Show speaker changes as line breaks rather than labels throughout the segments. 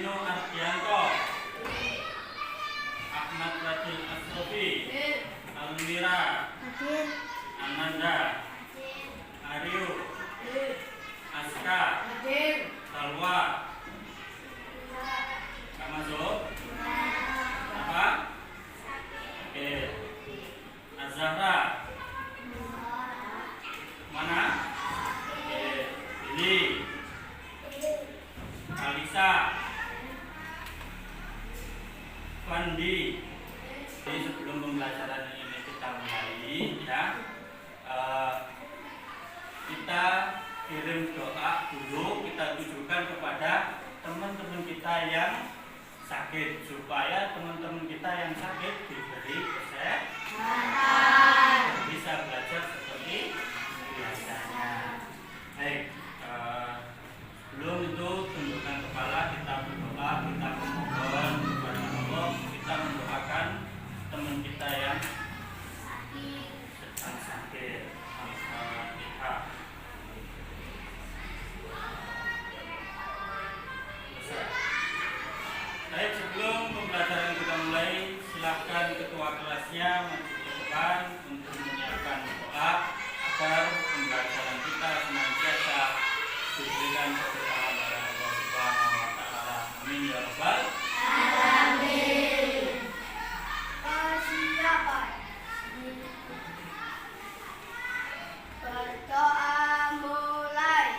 Vino Ardianto, Ahmad Radil Asrofi, Almira, Ananda, Aryo, Aska, Salwa, Kak masuk? Apa? Oke. Azahra, mana? Oke. Lili, Alisa, Fandi. Jadi sebelum pembelajaran ini kita mulai, ya, kita kirim doa dulu, kita tujukan kepada teman-teman kita yang sakit, supaya teman-teman kita yang sakit diberi kesehatan, bisa belajar seperti biasanya. Baik, sebelum itu tundukkan kepala, kita berdoa, kita memohon kepada Allah, kita mendoakan teman kita yang sedang sakit. Baik, sebelum pembelajaran kita mulai, silakan ketua kelasnya maju ke depan untuk menyiapkan doa agar pembelajaran kita senantiasa diberikan keberkahan oleh Allah Subhanahu wa taala. Amin ya rabbal alamin.
Berdoa mulai.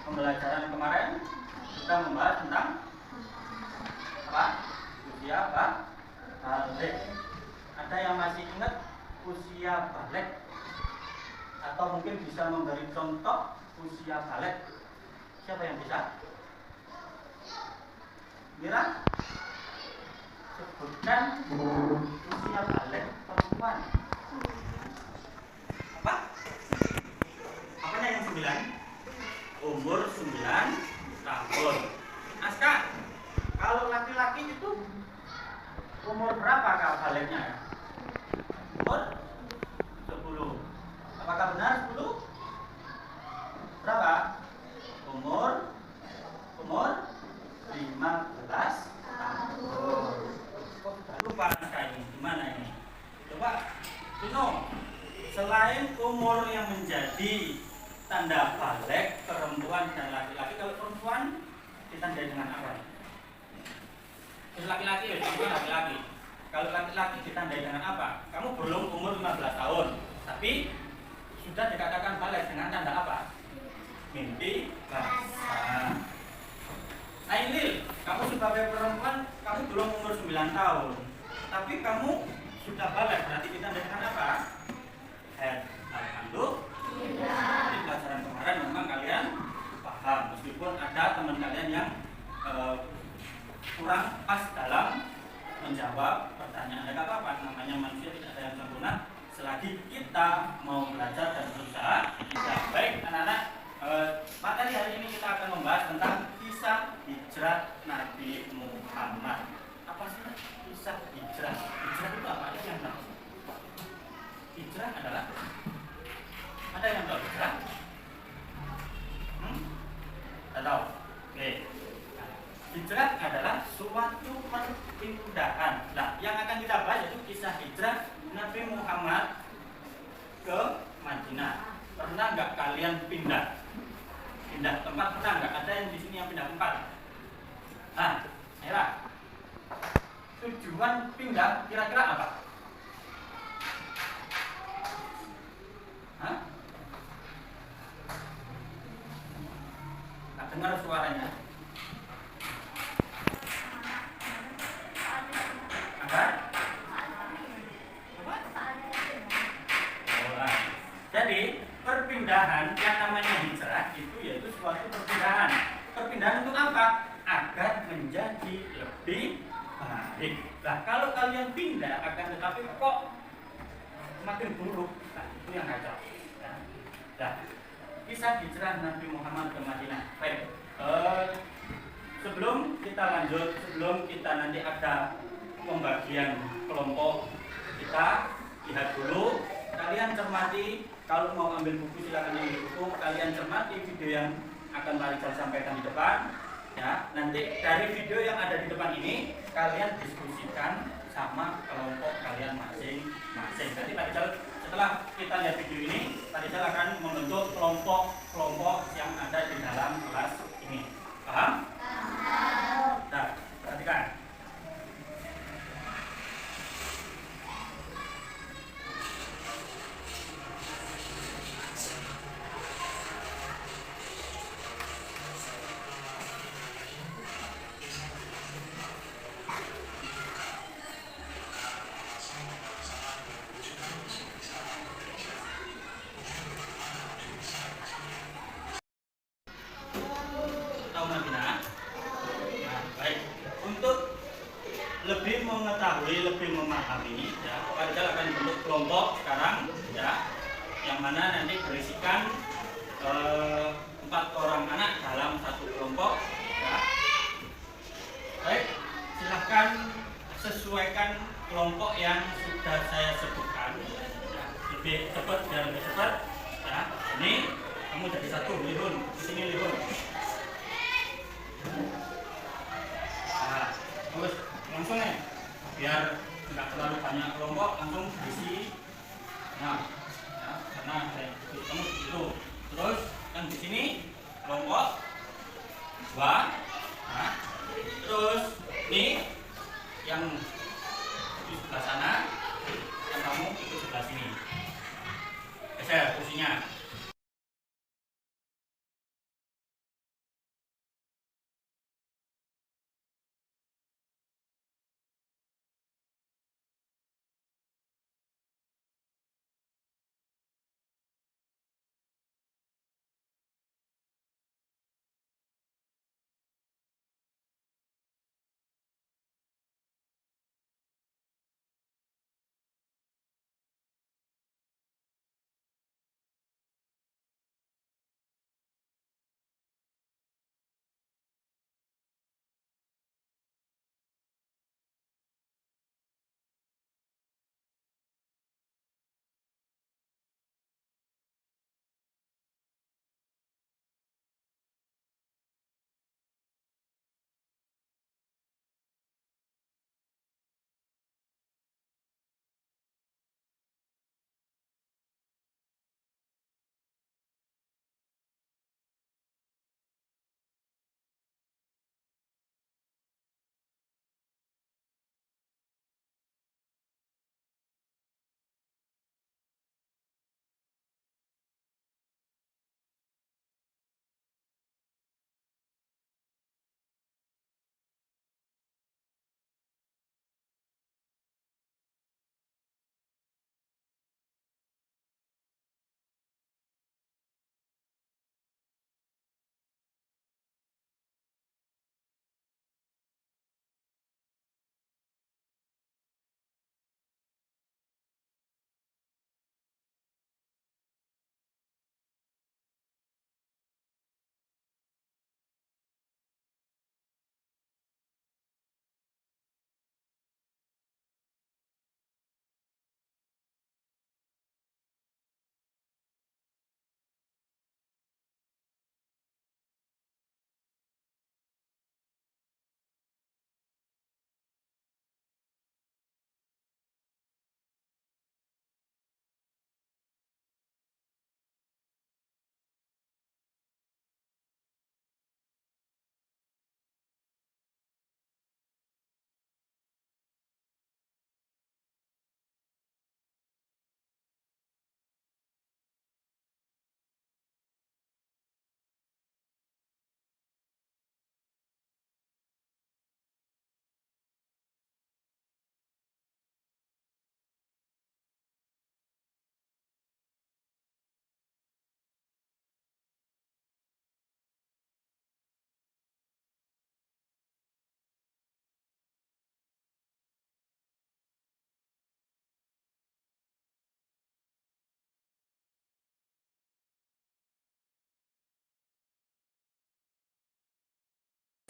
Pembelajaran kemarin kita membahas tentang apa? Usia balik. Ada yang masih ingat usia balik? Atau mungkin bisa memberi contoh usia balik? Siapa yang bisa? Mira? Sebutkan usia balik perempuan. Apa? Apanya yang 9? Umur 9 tahun. Aska, kalau laki-laki itu umur berapa kak baliknya? Umur 10. Apakah benar 10? Berapa? Umur 15 tahun. Kok lupa Aska ini? Gimana ini? Coba Vino, selain umur yang menjadi tanda balik perempuan dan laki-laki, kalau perempuan ditandai dengan apa? Terus laki-laki ya, contoh laki-laki. Kalau laki-laki ditandai dengan apa? Kamu belum umur 15 tahun, tapi sudah dikatakan balik dengan tanda apa? Mimpi basah. Nah ini, kamu sebagai perempuan, kamu belum umur 9 tahun, tapi kamu sudah balik, berarti ditandai dengan apa? Head. Alhamdulillah. Di pelajaran kemarin memang kalian paham, meskipun ada teman kalian yang kurang pas dalam menjawab pertanyaan. Ada apa-apa, namanya manusia tidak ada yang sempurna. Selagi kita mau belajar dan berusaha, ya. Baik anak-anak, materi hari ini kita akan membahas tentang kisah hijrah Nabi Muhammad. Apa sih kisah hijrah? Hijrah itu apa? Ada yang tahu? Hijrah adalah, ada yang tahu hijrah? Tidak tahu? Oke. Hijrah adalah suatu perpindahan. Nah, yang akan kita bahas yaitu kisah hijrah Nabi Muhammad ke Madinah. Pernah nggak kalian pindah tempat? Pernah nggak? Ada yang di sini yang pindah tempat? Nah, Era, tujuan pindah kira-kira apa? Hah? Nggak dengar suaranya. Jadi perpindahan yang namanya hijrah itu yaitu suatu perpindahan. Perpindahan untuk apa? Agar menjadi lebih baik. Nah, kalau kalian pindah akan tetapi kok makin buruk, nah itu yang kacau. Nah, kisah hijrah Nabi Muhammad ke Madinah. Baik, sebelum kita lanjut, sebelum kita nanti ada pembagian kelompok, kita lihat dulu. Kalian cermati, kalau mau ambil buku silakan ambil buku. Kalian cermati video yang akan Parijal sampaikan di depan. Ya, nanti dari video yang ada di depan ini kalian diskusikan sama kelompok kalian masing-masing. Nanti Parijal setelah kita lihat video ini, Parijal akan membentuk kelompok-kelompok yang ada di dalam kelas ini. Paham? Nah, perhatikan. Lebih mengetahui, lebih memahami, ya, Parijal akan bentuk kelompok sekarang, ya, yang mana nanti berisikan 4 orang anak dalam satu kelompok, ya. Baik, silahkan sesuaikan kelompok yang sudah saya sebutkan, ya. Lebih cepat biar lebih cepat, ya. Ini kamu jadi satu, Lihun, di sini Lihun. Nah, terus langsung nih, biar nggak terlalu banyak kelompok, langsung isi. Nah, ya, karena kamu itu. Terus yang di sini kelompok 2. Nah, terus ini yang di sebelah sana, yang kamu ikut sebelah sini. Geser posisinya.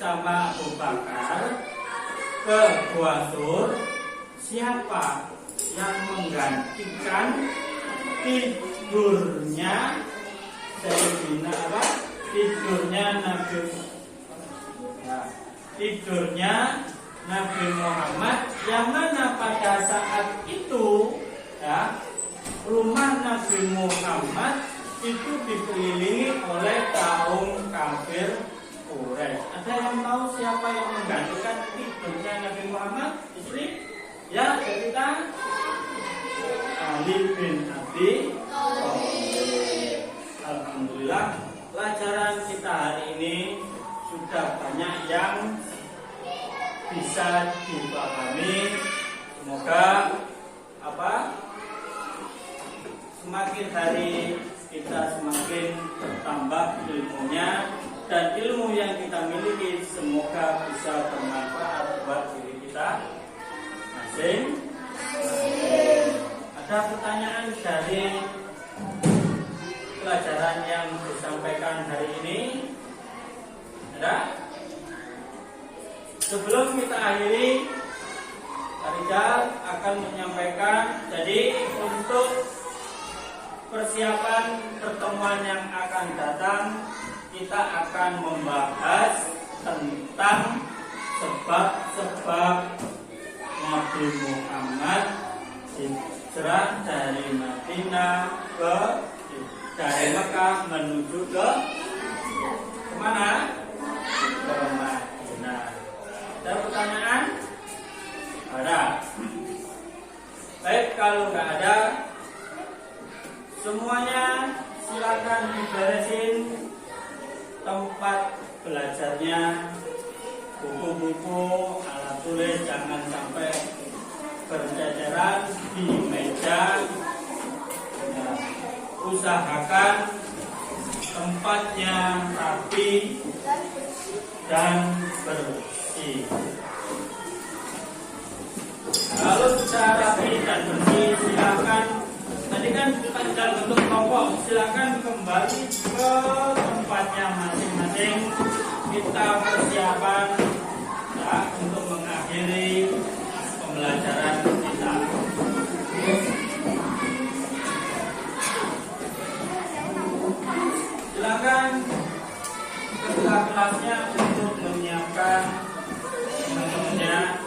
sama Abu Bakar ke Gua Sur, siapa yang menggantikan tidurnya Sayyidina apa? Tidurnya Nabi Muhammad, yang mana pada saat itu ya, rumah Nabi Muhammad itu dikelilingi oleh kaum kafir Quraisy. Ada yang tahu siapa yang menggantikan tidurnya Nabi Muhammad di sini? Ya, kita Ali bin Abi Thalib. Alhamdulillah, pelajaran kita hari ini sudah banyak yang bisa dipahami. Semoga semakin hari kita semakin bertambah ilmunya, dan ilmu yang kita miliki semoga bisa bermanfaat buat diri kita masing-masing. Ada pertanyaan dari pelajaran yang disampaikan hari ini? Ada? Sebelum kita akhiri, Pak Rizal akan menyampaikan, jadi untuk persiapan pertemuan yang akan datang, kita akan membahas tentang sebab-sebab Nabi Muhammad hijrah dari Madinah dari Mekah menuju ke mana? Ke Madinah. Ada pertanyaan? Ada. Baik, kalau nggak ada, semuanya silakan diberesin tempat belajarnya, buku-buku, alat tulis jangan sampai berceceran di meja. Ya, usahakan tempatnya rapi dan bersih. Kalau sudah rapi dan bersih, silakan. Tadi kan tinggal bentuk kelompok, silakan kembali ke tempatnya masing-masing. Kita persiapan ya, untuk mengakhiri pembelajaran kita. Silakan ketua kelasnya untuk menyiapkan teman-temannya.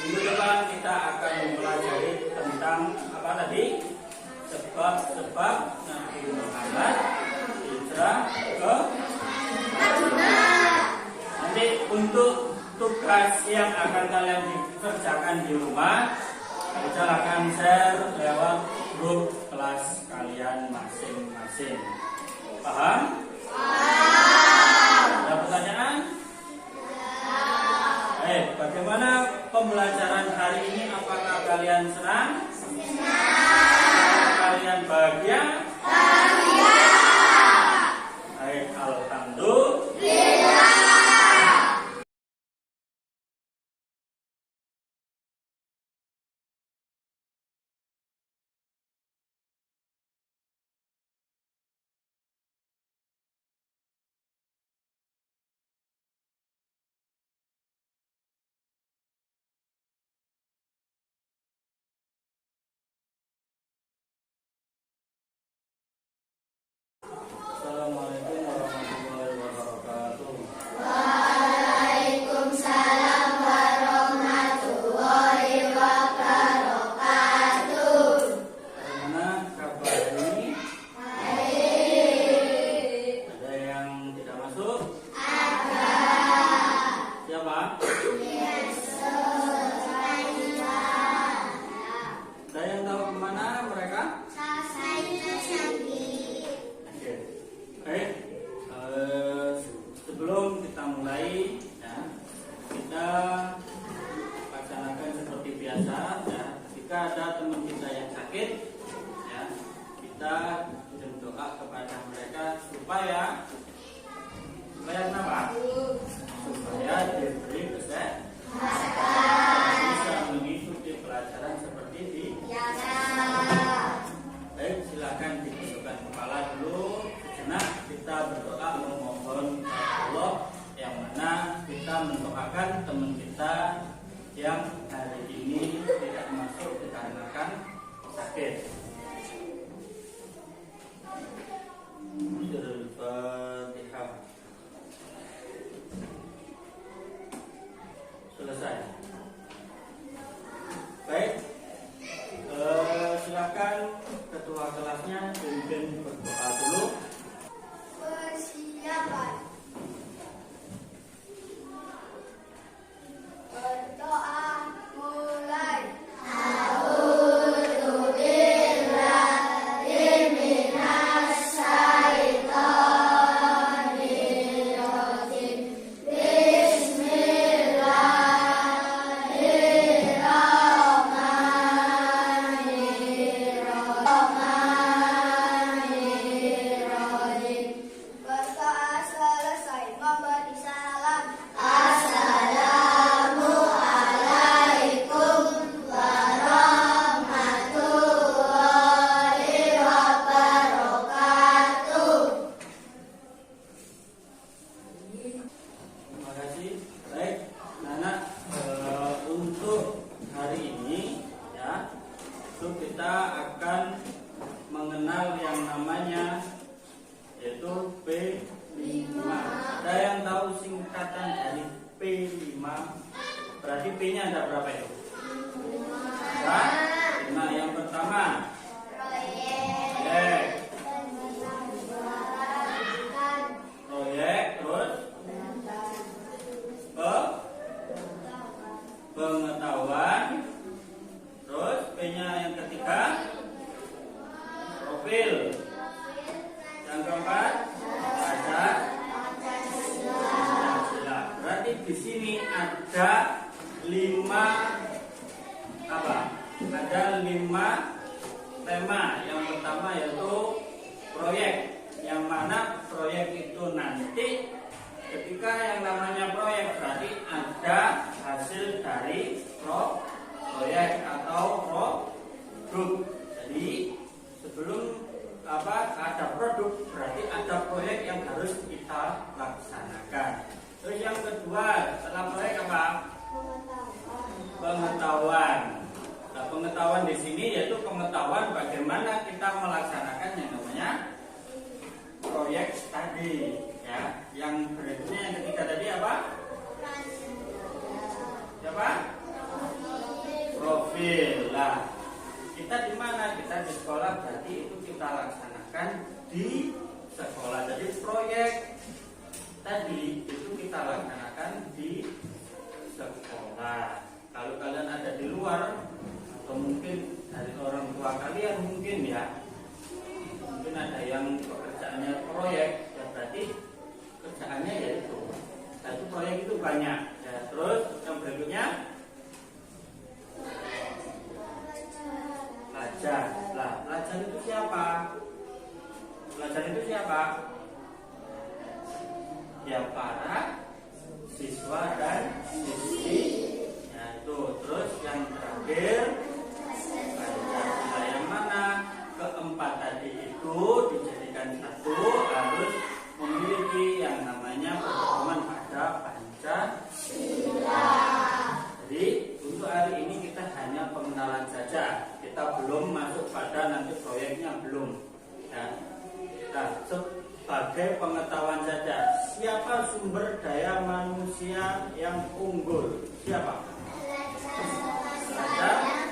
Minggu depan kita akan mempelajari tentang apa tadi? Sebab-sebab Nabi Muhammad hijrah ke Madinah. Nanti untuk tugas yang akan kalian dikerjakan di rumah, kalian akan share lewat grup kelas kalian masing-masing. Paham? Ada pertanyaan? Bagaimana pembelajaran hari ini? Apakah kalian senang? Senang. Kalian bahagia? Bahagia. Baik, alhamdulillah. supaya apa? Supaya diberi kesehatan, bisa mengikuti pelajaran seperti ini. Baik, silakan ditundukkan kepala dulu. Sejenak kita berdoa memohon Allah, yang mana kita mendoakan teman kita yang hari ini tidak masuk dikarenakan sakit. Al-Fatihah. Selesai. Baik, silakan ketua kelasnya pimpin berdoa dulu.
Persiapan. Berdoa mulai. Berdoa selesai memberi salam. Assalamualaikum warahmatullahi wabarakatuh.
Terima kasih. Baik, anak, untuk hari ini ya, itu kita akan mengenal yang namanya yaitu P5. Ada yang tahu singkatan dari P5? Berarti P-nya ada berapa itu? Ada 5. Yang pertama, proyek. Proyek, terus pengetahuan, terus P-nya yang ketiga profil, yang keempat Pancasila. Berarti di sini ada 5 apa? Ada 5 tema. Yang pertama yaitu proyek, yang mana proyek itu nanti ketika yang namanya proyek berarti ada hasil dari proyek atau produk. Jadi sebelum ada produk berarti ada proyek yang harus kita laksanakan. Terus yang kedua setelah proyek apa? Pengetahuan. Nah, pengetahuan di sini yaitu pengetahuan bagaimana kita melaksanakan yang namanya proyek tadi. Ya, yang berikutnya yang ketiga tadi apa? Siapa? Profil. Lah, kita di mana? Kita di sekolah, berarti itu kita laksanakan di sekolah. Jadi proyek tadi itu kita laksanakan di sekolah. Kalau kalian ada di luar atau mungkin dari orang tua kalian mungkin ya, mungkin ada yang pekerjaannya proyek, ya berarti kerjaannya yaitu, nah itu proyek itu banyak. Ya, terus yang berikutnya pelajar. Lah, pelajar itu siapa? Pelajar itu siapa? Ya para siswa dan siswi. Ya itu. Terus yang terakhir Pancasila, yang mana keempat tadi itu dijadikan satu harus memiliki yang namanya pedoman pada Pancasila. Jadi untuk hari ini kita hanya pengenalan saja. Kita belum masuk pada nanti proyeknya belum. Ya. Nah, sebagai pengetahuan saja, siapa sumber daya manusia yang unggul? Siapa? Pelajar.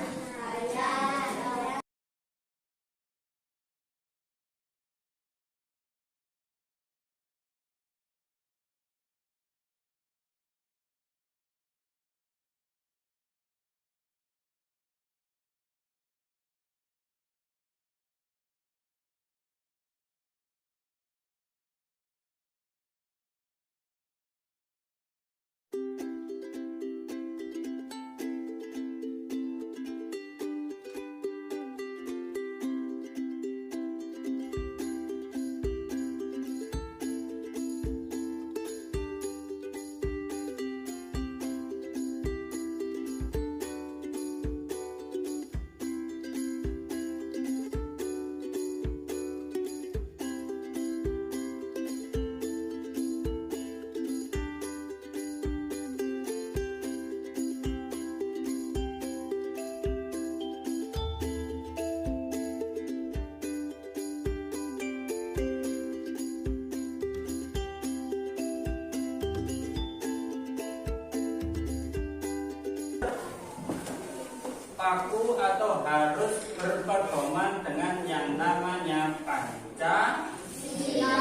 berlaku atau harus berpedoman dengan yang namanya Pancasila.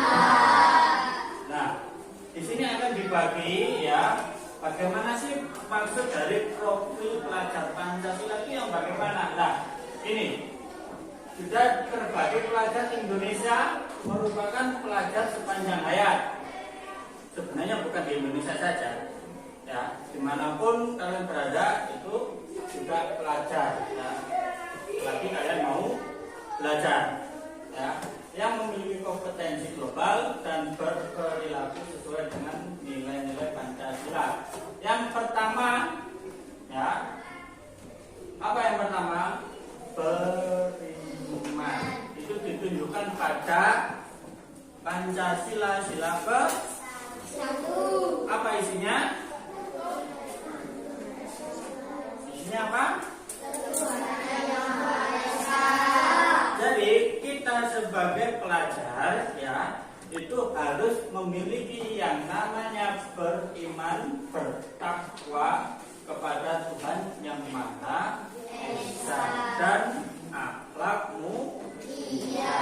Nah, di sini akan dibagi ya, bagaimana sih maksud dari profil pelajar Pancasila itu yang bagaimana? Nah, ini sudah terbagi pelajar Indonesia merupakan pelajar sepanjang hayat. Sebenarnya bukan di Indonesia saja, ya, dimanapun kalian berada itu juga pelajar, ya. Lagi kalian mau belajar, ya, yang memiliki kompetensi global dan berperilaku sesuai dengan nilai-nilai Pancasila. Yang pertama, ya, apa yang pertama? Beriman. Itu ditunjukkan pada Pancasila sila ke
1.
apa isinya? Isinya apa? Jadi kita sebagai pelajar ya itu harus memiliki yang namanya beriman, bertakwa kepada Tuhan yang Maha Esa dan akhlak mulia.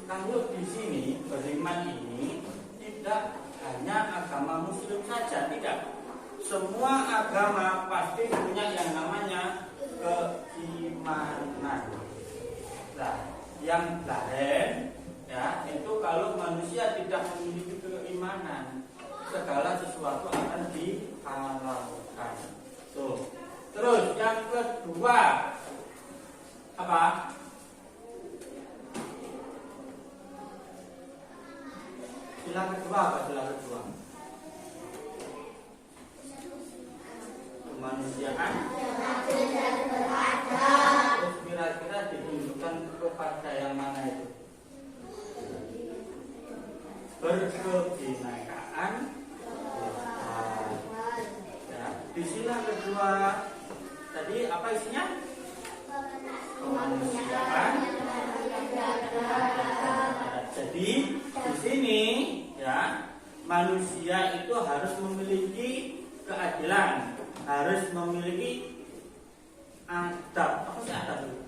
Kalau di sini beriman ini tidak hanya agama Muslim saja, tidak. Semua agama pasti punya yang namanya keimanan. Nah, yang lain ya itu kalau manusia tidak memiliki keimanan, segala sesuatu akan dihalalkan. Tuh. Terus yang kedua apa? Sila kedua apa sila kedua? Kemanusiaan. Terus kira-kira ditunjukkan kepada yang mana itu? Berkebinekaan. Ya, di sila kedua tadi apa isinya? Kemanusiaan. Jadi di sini ya manusia itu harus memiliki keadilan, harus memiliki adab. Apa sih adab itu?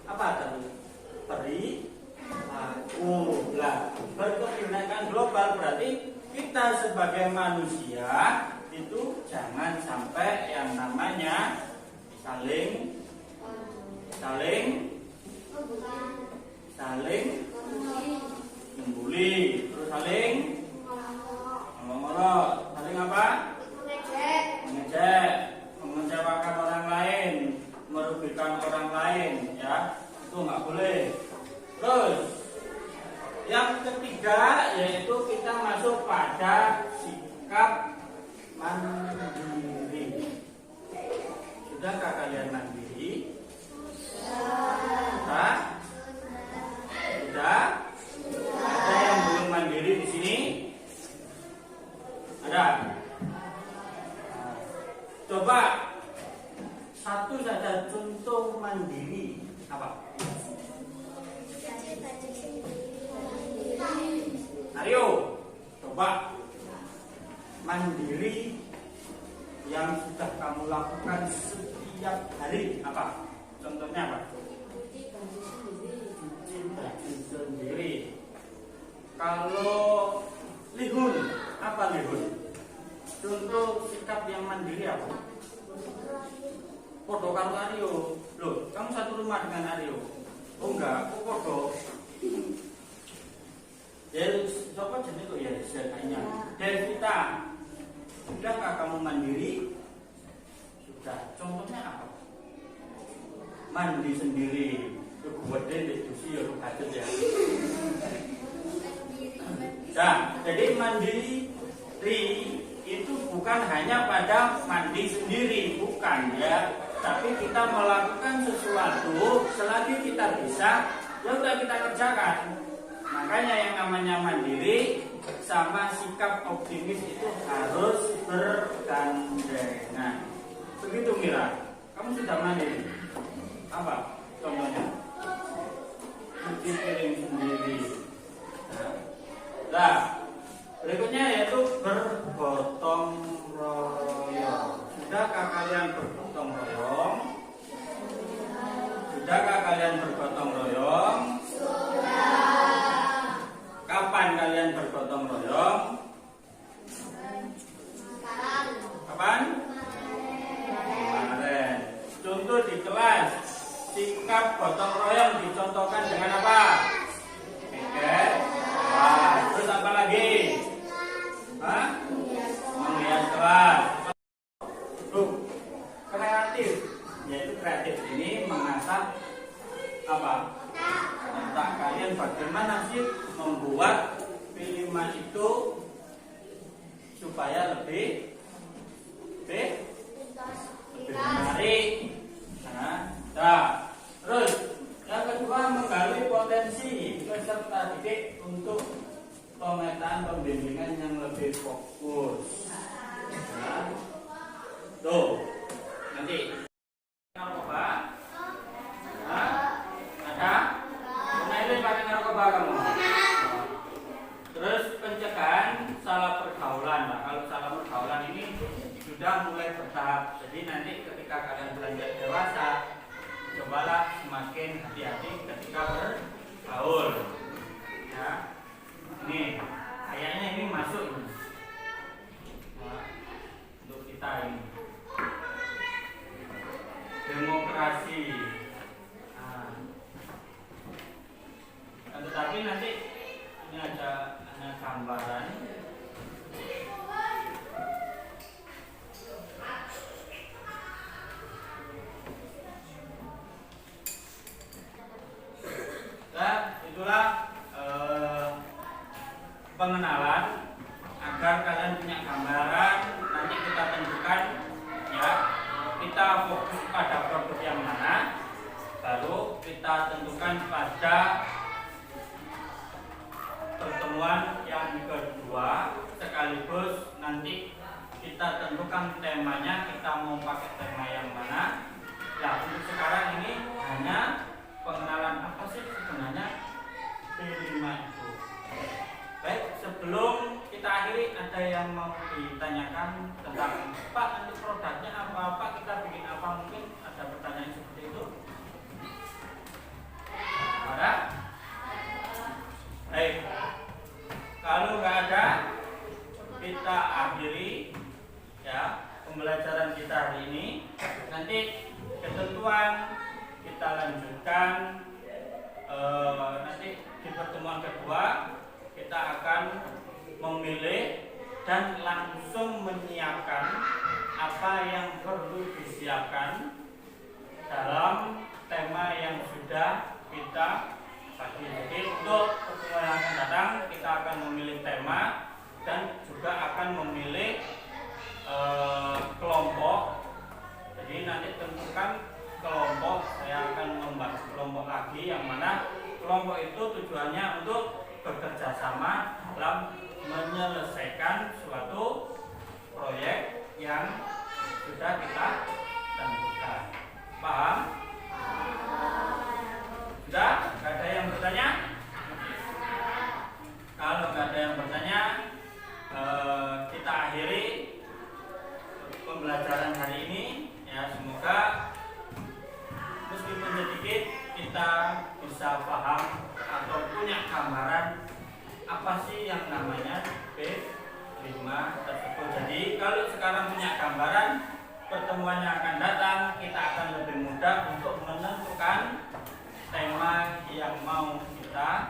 Apa adab itu? Perilaku. Lah, berkebinekaan global berarti kita sebagai manusia itu jangan sampai yang namanya saling membuli, terus saling ngomong-ngomong, saling apa? Mengejek, mengecewakan orang lain, merugikan orang lain, ya itu nggak boleh. Terus yang ketiga yaitu kita masuk pada sikap mandiri. Sudahkah kalian mandiri? Sudah? Sudah? Ada yang belum mandiri di sini? Ada? Coba satu saja contoh mandiri apa? Ayo, coba mandiri yang sudah kamu lakukan setiap hari apa? Contohnya apa? Cuci baju sendiri. Kalau lihun, apa lihun? Contoh sikap yang mandiri apa? Podo karo Aryo. Loh, kamu satu rumah dengan Aryo? Oh enggak, aku podo. Jadi, siapa jenis kok ya kayaknya? Devita, sudahkah kamu mandiri? Sudah. Contohnya apa? Mandi sendiri. Itu gede itu sih ya kaget ya. Nah, jadi mandiri itu bukan hanya pada mandi sendiri, bukan ya. Tapi kita melakukan sesuatu selagi kita bisa, ya udah kita kerjakan. Makanya yang namanya mandiri sama sikap optimis itu harus bergandengan. Begitu Mira, kamu sudah mandiri? Apa contohnya? Cuci piring sendiri. Nah, berikutnya yaitu bergotong royong. Sudahkah kalian kalian bergotong royong? Sudahkah kalian bergotong royong? Sudah. Kapan kalian bergotong royong? Kapan? Kemarin. Contoh di kelas, sikap gotong royong dicontohkan dengan apa? Piket. Wah, terus apa lagi? Hah? Menghias kelas. Kreatif, yaitu kreatif ini mengasah apa? Otak kalian bagaimana sih membuat film itu supaya lebih menarik. Nah, terus yang kedua menggali potensi peserta didik untuk pemetaan pembimbingan yang lebih fokus. Nah, tuh nanti narkoba, ada? Pernah pakai narkoba kamu? Terus pencegahan salah pergaulan. Nah, kalau salah pergaulan ini sudah mulai bertahap. Jadi nanti ketika kalian beranjak dewasa, cobalah semakin hati-hati ketika bergaul. Ya, ini kayaknya ini masuk ini. Nah, untuk kita ini demokrasi. Nah, tetapi nanti ini ada gambaran. Nah, itulah pengenalan agar kalian punya gambaran. Nanti kita tentukan ya, kita fokus pada produk yang mana, baru kita tentukan pada pertemuan yang kedua, sekaligus nanti kita tentukan temanya, kita mau pakai tema yang mana. Nah, untuk sekarang ini hanya pengenalan apa sih sebenarnya P5 itu. Baik, sebelum kita akhiri, ada yang mau ditanyakan tentang Pak, nanti produknya apa, Pak kita bikin apa, mungkin ada pertanyaan seperti itu? Ada? Baik, kalau nggak ada, kita akhiri ya pembelajaran kita hari ini. Nanti ketentuan kita lanjutkan nanti di pertemuan kedua. Kita akan memilih dan langsung menyiapkan apa yang perlu disiapkan dalam tema yang sudah kita bagi. Jadi untuk pertemuan yang akan datang kita akan memilih tema dan juga akan memilih kelompok. Jadi nanti tentukan kelompok. Saya akan membahas kelompok lagi, yang mana kelompok itu tujuannya untuk bekerja sama dalam menyelesaikan suatu proyek yang sudah kita tentukan. Paham? Sudah? Gak ada yang bertanya? Kalau gak ada yang bertanya, kita akhiri pembelajaran hari ini. Ya, semoga meskipun sedikit kita bisa paham atau punya gambaran apa sih yang namanya P5 tersebut. Jadi kalau sekarang punya gambaran, pertemuan yang akan datang kita akan lebih mudah untuk menentukan tema yang mau kita